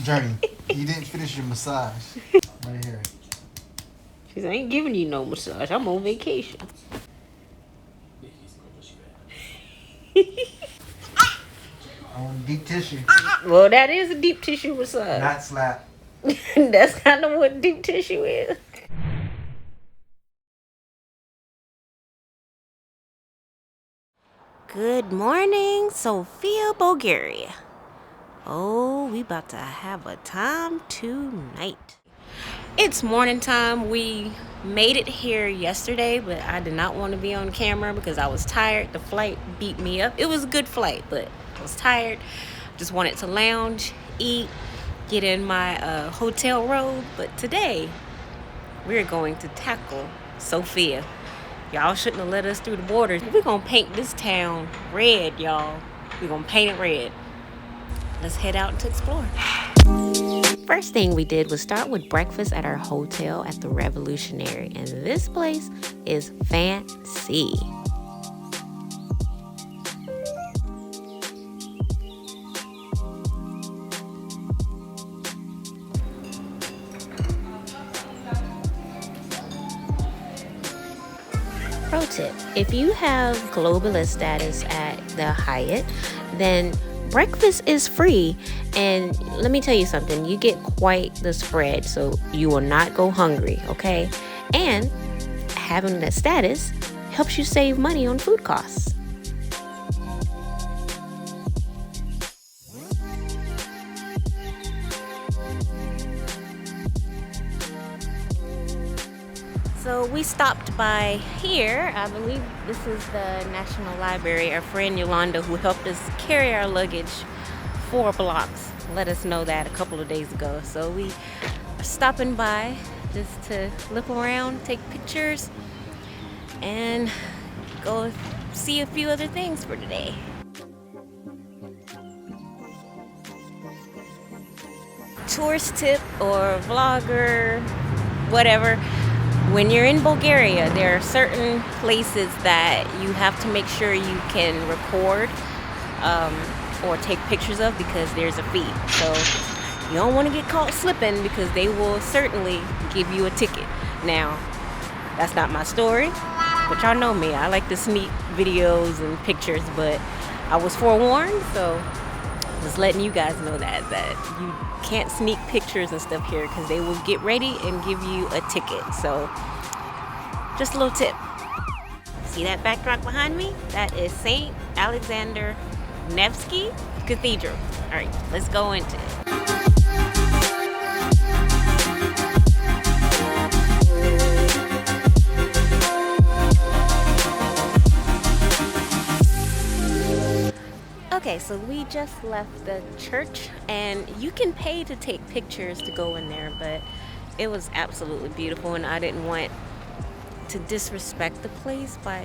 Journey, you didn't finish your massage. Right here. She said, I ain't giving you no massage. I'm on vacation. I want deep tissue. Well, that is a deep tissue massage. Not slap. That's kind of what deep tissue is. Good morning, Sophia, Bulgaria. Oh, we about to have a time tonight. It's morning time. We made it here yesterday, but I did not want to be on camera because I was tired. The flight beat me up. It was a good flight, but I was tired. Just wanted to lounge, eat, get in my hotel robe. But today, we're going to tackle Sophia. Y'all shouldn't have let us through the borders. We're going to paint this town red, y'all. We're going to paint it red. Let's head out to explore. First thing we did was start with breakfast at our hotel at the Revolutionary. And this place is fancy. Pro tip, if you have globalist status at the Hyatt, then breakfast is free. And let me tell you something, you get quite the spread, so you will not go hungry, okay? And having that status helps you save money on food costs. So we stopped by here. I believe this is the National Library. Our friend Yolanda, who helped us carry our luggage 4 blocks, let us know that a couple of days ago. So we are stopping by just to look around, take pictures, and go see a few other things for today. Tourist tip or vlogger, whatever. When you're in Bulgaria, there are certain places that you have to make sure you can record or take pictures of because there's a fee. So you don't want to get caught slipping because they will certainly give you a ticket. Now, that's not my story, but y'all know me. I like to sneak videos and pictures, but I was forewarned, so just letting you guys know that you can't sneak pictures and stuff here because they will get ready and give you a ticket. So just a little tip. See that backdrop behind me? That is St. Alexander Nevsky Cathedral. All right, let's go into it. Okay, so we just left the church, and you can pay to take pictures to go in there, but it was absolutely beautiful, and I didn't want to disrespect the place by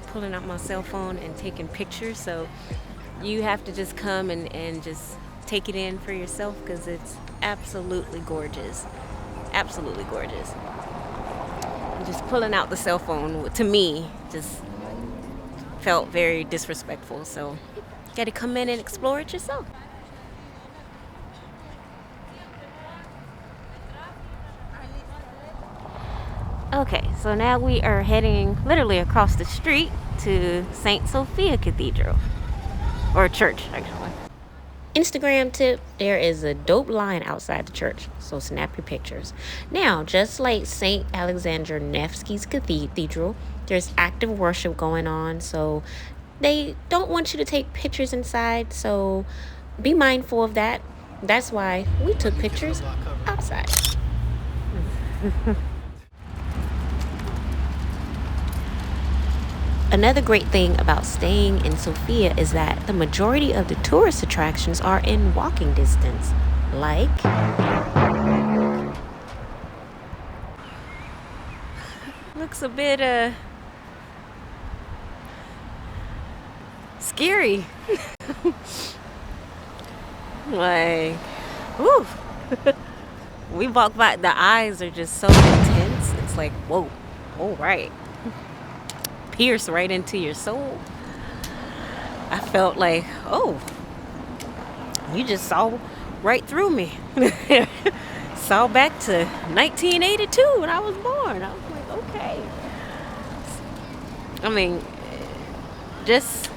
pulling out my cell phone and taking pictures. So you have to just come and just take it in for yourself because it's absolutely gorgeous. Absolutely gorgeous. And just pulling out the cell phone, to me, just felt very disrespectful. So you got to come in and explore it yourself. Okay, so now we are heading literally across the street to St. Sophia Cathedral, or church, actually. Instagram tip, there is a dope line outside the church, so snap your pictures. Now, just like St. Alexander Nevsky's Cathedral, there's active worship going on, so they don't want you to take pictures inside, so be mindful of that. That's why we took pictures outside. Another great thing about staying in Sofia is that the majority of the tourist attractions are in walking distance. Like looks a bit scary. Like, woo. We walk by, the eyes are just so intense. It's like, whoa, all right. Pierce right into your soul. I felt like, oh, you just saw right through me. Saw back to 1982 when I was born. I was like, okay. I mean, just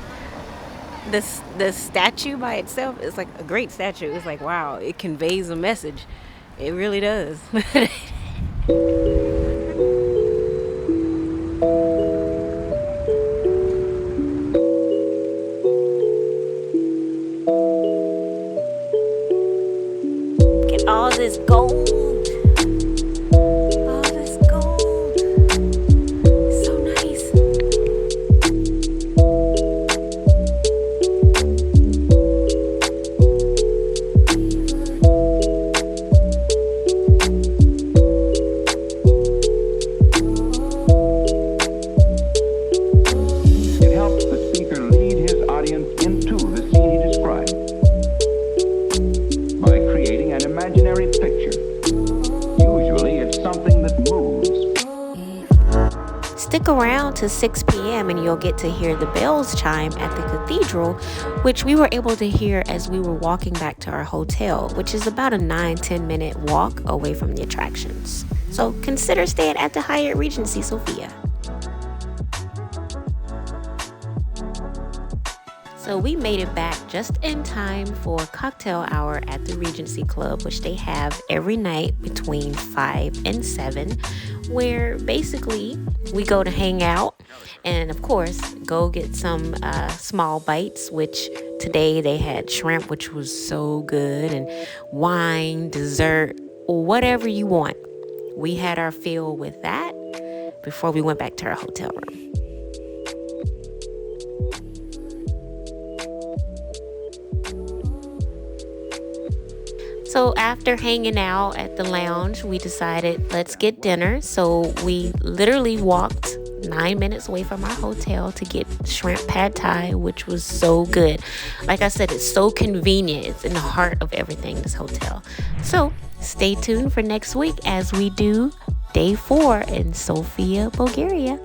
this statue by itself is like a great statue. It's like, wow, it conveys a message. It really does. Get all this gold. All this gold. It's so nice. It helps the speaker lead his audience into the scene he describes by creating an imaginary picture. Usually it's something that moves. Stick around to 6 p.m. and you'll get to hear the bells chime at the cathedral, which we were able to hear as we were walking back to our hotel, which is about a 9-10 minute walk away from the attractions. So consider staying at the Hyatt Regency Sophia. So we made it back just in time for cocktail hour at the Regency Club, which they have every night between 5 and 7, where basically we go to hang out and, of course, go get some small bites, which today they had shrimp, which was so good, and wine, dessert, whatever you want. We had our fill with that before we went back to our hotel room. So after hanging out at the lounge, we decided let's get dinner. So we literally walked 9 minutes away from our hotel to get shrimp pad thai, which was so good. Like I said, it's so convenient. It's in the heart of everything, this hotel. So stay tuned for next week as we do day 4 in Sofia, Bulgaria.